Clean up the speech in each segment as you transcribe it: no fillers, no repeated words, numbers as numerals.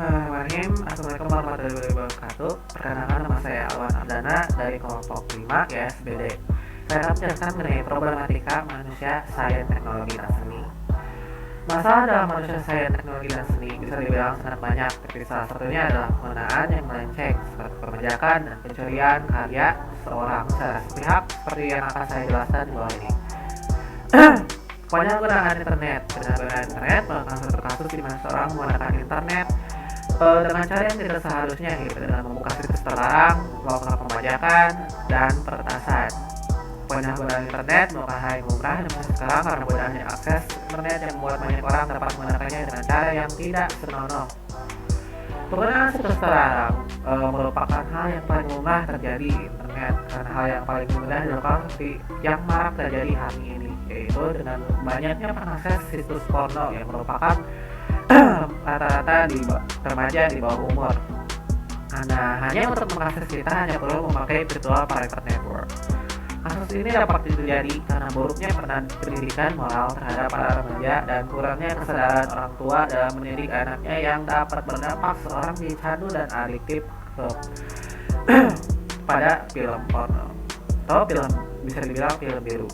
Bismillahirrahmanirrahim. Assalamualaikum warahmatullahi wabarakatuh. Perkenalkan, nama saya Alwan Ardana dari kelompok 5 YSBD. Saya akan menjelaskan mengenai problematika manusia, sains, teknologi, dan seni. Masalah dalam manusia, sains, teknologi, dan seni bisa dibilang sangat banyak, tapi salah satunya adalah penggunaan yang melenceng seperti pembajakan dan pencurian karya seorang secara sepihak, seperti yang akan saya jelaskan di bawah ini. Penyalahgunaan internet. Penyalahgunaan internet merupakan suatu kasus di mana seorang menggunakan internet dengan cara yang tidak seharusnya, gitu, dengan membuka situs terlarang, melakukan pembajakan dan peretasan. Penyalahgunaan internet merupakan hal yang lumrah di masa sekarang karena mudahnya akses internet yang membuat banyak orang dapat menggunakannya dengan cara yang tidak senonoh. Penggunaan situs terlarang merupakan hal yang paling lumrah terjadi di internet, karena hal yang paling mudah dilakukan seperti yang marak terjadi hari ini, yaitu dengan banyaknya pengakses situs porno yang merupakan rata-rata remaja di bawah umur. Hanya untuk mengakses kita hanya perlu memakai virtual private network. Kasus ini dapat terjadi karena buruknya pendidikan moral terhadap para remaja dan kurangnya kesadaran orang tua dalam mendidik anaknya, yang dapat berdampak seorang jadi candu dan adiktif pada film porno atau film, bisa dibilang film biru.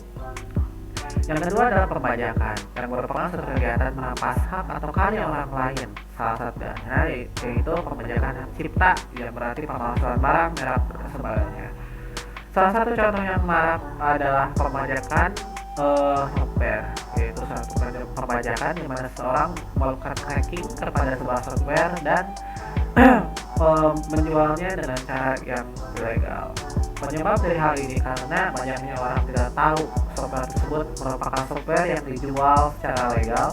Yang kedua adalah pembajakan, yang merupakan suatu kegiatan merampas hak atau karya orang lain. Salah satunya yaitu pembajakan hak cipta, yang berarti pemalsuan barang, merek, dan sebagainya. Salah satu contoh yang marak adalah pembajakan software, yaitu satu pembajakan di mana seorang melakukan hacking kepada sebuah software dan menjualnya dengan cara yang ilegal. Penyebab dari hal ini karena banyaknya orang tidak tahu software tersebut merupakan software yang dijual secara legal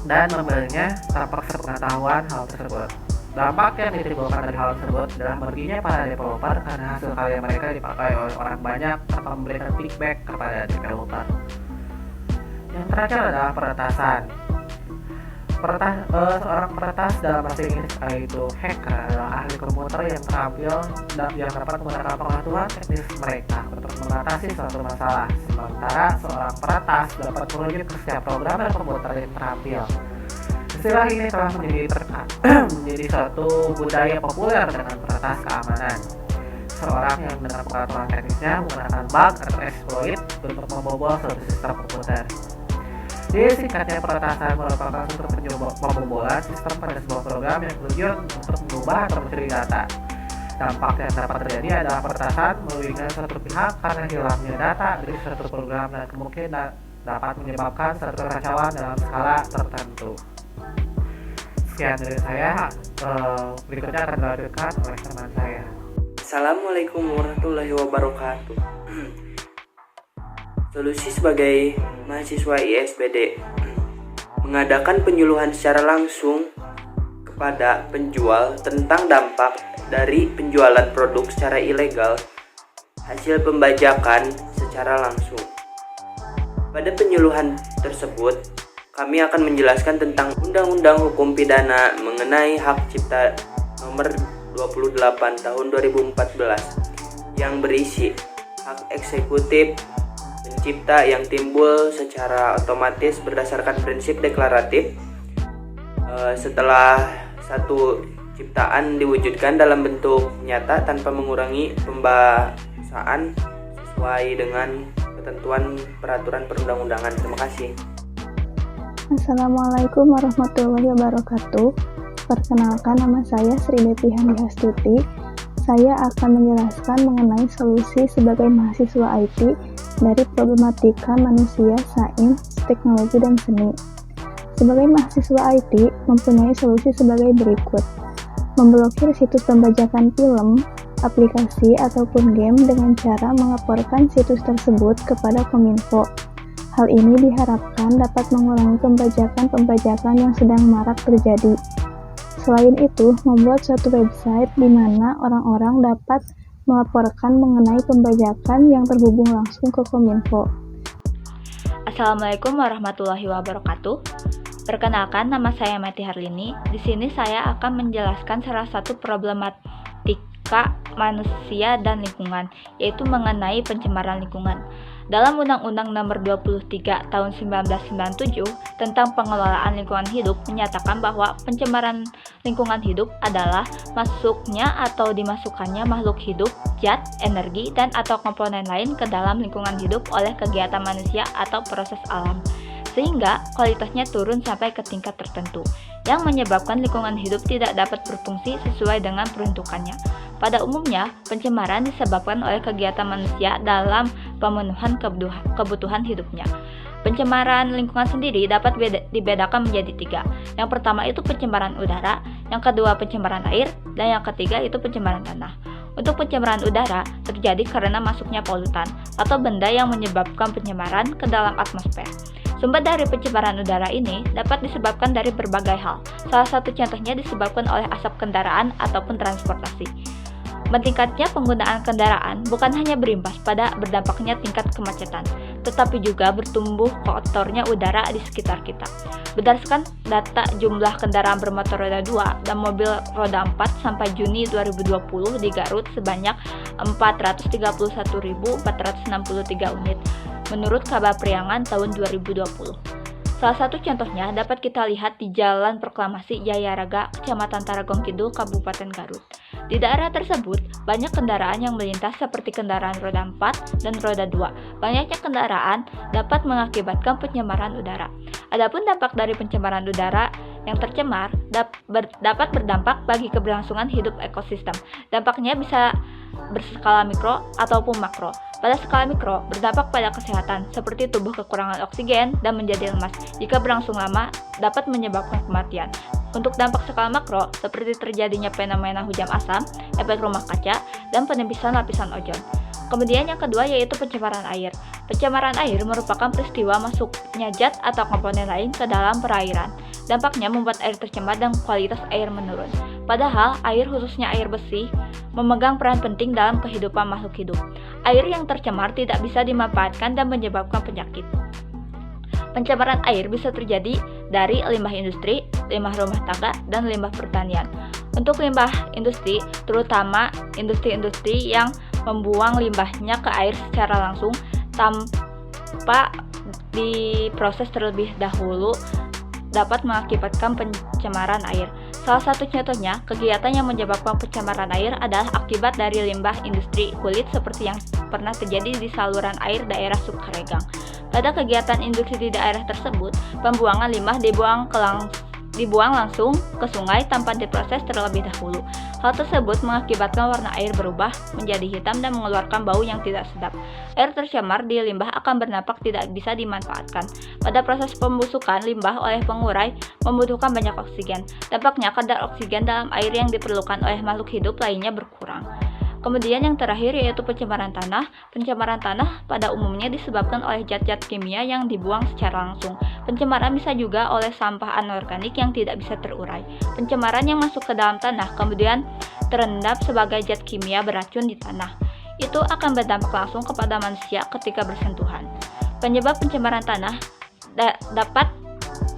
dan membelinya tanpa sepengetahuan hal tersebut. Dampak yang ditimbulkan dari hal tersebut adalah meruginya para developer karena hasil karya mereka dipakai oleh orang banyak tanpa memberikan feedback kepada developer. Yang terakhir adalah peretasan. Seorang peretas dalam bahasa Inggris, yaitu hacker, adalah ahli komputer yang terampil dan yang dapat menggunakan pengetahuan teknis mereka untuk mengatasi suatu masalah. Sementara seorang peretas dapat merujuk ke setiap programmer komputer yang terampil. Istilah ini telah menjadi suatu budaya populer dengan peretas keamanan. Seorang yang dengan pengetahuan teknisnya menggunakan bug atau exploit untuk membobol suatu sistem komputer. Jadi singkatnya, peretasan merupakan suatu pembobolan sistem pada sebuah program yang bertujuan untuk mengubah atau mencuri data. Dampak yang dapat terjadi adalah peretasan merugikan suatu pihak karena hilangnya data dari suatu program dan kemungkinan dapat menyebabkan suatu kekacauan dalam skala tertentu. Sekian dari saya, berikutnya akan dilanjutkan oleh teman saya. Assalamualaikum warahmatullahi wabarakatuh. Solusi sebagai mahasiswa ISBD mengadakan penyuluhan secara langsung kepada penjual tentang dampak dari penjualan produk secara ilegal hasil pembajakan secara langsung. Pada penyuluhan tersebut, kami akan menjelaskan tentang Undang-Undang Hukum Pidana mengenai Hak Cipta Nomor 28 Tahun 2014 yang berisi hak eksekutif pencipta yang timbul secara otomatis berdasarkan prinsip deklaratif setelah satu ciptaan diwujudkan dalam bentuk nyata tanpa mengurangi pembahasan sesuai dengan ketentuan peraturan perundang-undangan. Terima kasih. Assalamualaikum warahmatullahi wabarakatuh. Perkenalkan, nama saya Sri Deti Handihastuti. Saya akan menjelaskan mengenai solusi sebagai mahasiswa IT dari problematika manusia, sains, teknologi, dan seni. Sebagai mahasiswa IT, mempunyai solusi sebagai berikut. Memblokir situs pembajakan film, aplikasi, ataupun game dengan cara melaporkan situs tersebut kepada Kominfo. Hal ini diharapkan dapat mengurangi pembajakan yang sedang marak terjadi. Selain itu, membuat suatu website di mana orang-orang dapat melaporkan mengenai pembajakan yang terhubung langsung ke Kominfo. Assalamualaikum warahmatullahi wabarakatuh. Perkenalkan, nama saya Meti Harlini. Di sini saya akan menjelaskan salah satu problematika etika manusia dan lingkungan, yaitu mengenai pencemaran lingkungan. Dalam Undang-Undang Nomor 23 Tahun 1997 tentang pengelolaan lingkungan hidup menyatakan bahwa pencemaran lingkungan hidup adalah masuknya atau dimasukkannya makhluk hidup, zat, energi, dan atau komponen lain ke dalam lingkungan hidup oleh kegiatan manusia atau proses alam, sehingga kualitasnya turun sampai ke tingkat tertentu, yang menyebabkan lingkungan hidup tidak dapat berfungsi sesuai dengan peruntukannya. Pada umumnya, pencemaran disebabkan oleh kegiatan manusia dalam pemenuhan kebutuhan hidupnya. Pencemaran lingkungan sendiri dapat dibedakan menjadi 3. Yang pertama itu pencemaran udara, yang kedua pencemaran air, dan yang ketiga itu pencemaran tanah. Untuk pencemaran udara terjadi karena masuknya polutan atau benda yang menyebabkan pencemaran ke dalam atmosfer. Sumber dari pencemaran udara ini dapat disebabkan dari berbagai hal. Salah satu contohnya disebabkan oleh asap kendaraan ataupun transportasi. Meningkatnya penggunaan kendaraan bukan hanya berimbas pada berdampaknya tingkat kemacetan, tetapi juga bertumbuh kotornya udara di sekitar kita. Berdasarkan data jumlah kendaraan bermotor roda 2 dan mobil roda 4 sampai Juni 2020 di Garut sebanyak 431.463 unit, menurut Kabar Priangan tahun 2020. Salah satu contohnya dapat kita lihat di Jalan Proklamasi Jaya Raga, Kecamatan Tarogong Kidul, Kabupaten Garut. Di daerah tersebut, banyak kendaraan yang melintas seperti kendaraan roda 4 dan roda 2. Banyaknya kendaraan dapat mengakibatkan pencemaran udara. Adapun dampak dari pencemaran udara yang tercemar dapat berdampak bagi keberlangsungan hidup ekosistem. Dampaknya bisa berskala mikro ataupun makro. Pada skala mikro, berdampak pada kesehatan, seperti tubuh kekurangan oksigen dan menjadi lemas. Jika berlangsung lama, dapat menyebabkan kematian. Untuk dampak skala makro, seperti terjadinya fenomena hujan asam, efek rumah kaca, dan penipisan lapisan ozon. Kemudian yang kedua yaitu pencemaran air. Pencemaran air merupakan peristiwa masuknya zat atau komponen lain ke dalam perairan. Dampaknya membuat air tercemar dan kualitas air menurun. Padahal air, khususnya air bersih, memegang peran penting dalam kehidupan makhluk hidup. Air yang tercemar tidak bisa dimanfaatkan dan menyebabkan penyakit. Pencemaran air bisa terjadi dari limbah industri, limbah rumah tangga, dan limbah pertanian. Untuk limbah industri, terutama industri-industri yang membuang limbahnya ke air secara langsung tanpa diproses terlebih dahulu, dapat mengakibatkan pencemaran air. Salah satu contohnya, kegiatan yang menyebabkan pencemaran air adalah akibat dari limbah industri kulit seperti yang pernah terjadi di saluran air daerah Sukaregang. Pada kegiatan industri di daerah tersebut, pembuangan limbah dibuang langsung ke sungai tanpa diproses terlebih dahulu. Hal tersebut mengakibatkan warna air berubah menjadi hitam dan mengeluarkan bau yang tidak sedap. Air tercemar di limbah akan berdampak tidak bisa dimanfaatkan. Pada proses pembusukan limbah oleh pengurai membutuhkan banyak oksigen. Dampaknya kadar oksigen dalam air yang diperlukan oleh makhluk hidup lainnya berkurang. Kemudian yang terakhir yaitu pencemaran tanah. Pencemaran tanah pada umumnya disebabkan oleh zat-zat kimia yang dibuang secara langsung. Pencemaran bisa juga oleh sampah anorganik yang tidak bisa terurai. Pencemaran yang masuk ke dalam tanah kemudian terendap sebagai zat kimia beracun di tanah. Itu akan berdampak langsung kepada manusia ketika bersentuhan. Penyebab pencemaran tanah dapat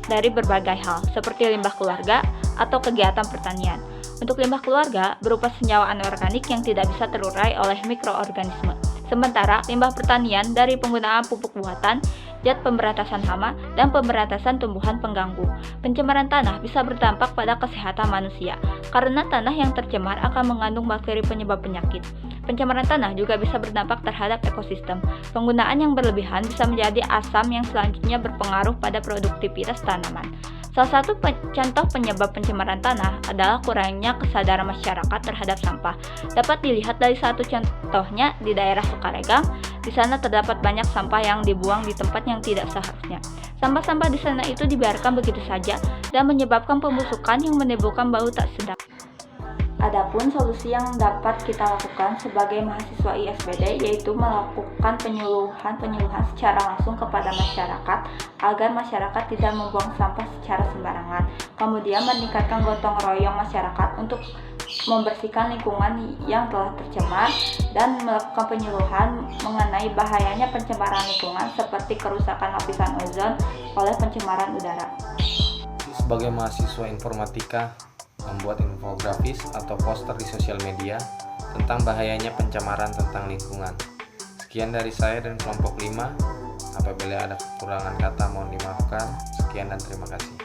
dari berbagai hal, seperti limbah keluarga atau kegiatan pertanian. Untuk limbah keluarga berupa senyawa anorganik yang tidak bisa terurai oleh mikroorganisme. Sementara limbah pertanian dari penggunaan pupuk buatan, zat pemberantasan hama, dan pemberantasan tumbuhan pengganggu. Pencemaran tanah bisa berdampak pada kesehatan manusia, karena tanah yang tercemar akan mengandung bakteri penyebab penyakit. Pencemaran tanah juga bisa berdampak terhadap ekosistem. Penggunaan yang berlebihan bisa menjadi asam yang selanjutnya berpengaruh pada produktivitas tanaman. Salah satu contoh penyebab pencemaran tanah adalah kurangnya kesadaran masyarakat terhadap sampah. Dapat dilihat dari satu contohnya di daerah Sukaregang. Di sana terdapat banyak sampah yang dibuang di tempat yang tidak seharusnya. Sampah-sampah di sana itu dibiarkan begitu saja dan menyebabkan pembusukan yang menimbulkan bau tak sedap. Adapun solusi yang dapat kita lakukan sebagai mahasiswa ISBD yaitu melakukan penyuluhan secara langsung kepada masyarakat agar masyarakat tidak membuang sampah secara sembarangan. Kemudian meningkatkan gotong royong masyarakat untuk membersihkan lingkungan yang telah tercemar dan melakukan penyuluhan mengenai bahayanya pencemaran lingkungan seperti kerusakan lapisan ozon oleh pencemaran udara. Sebagai mahasiswa informatika, membuat infografis atau poster di sosial media tentang bahayanya pencemaran tentang lingkungan. Sekian dari saya dan kelompok 5. Apabila ada kekurangan kata mohon dimaafkan. Sekian dan terima kasih.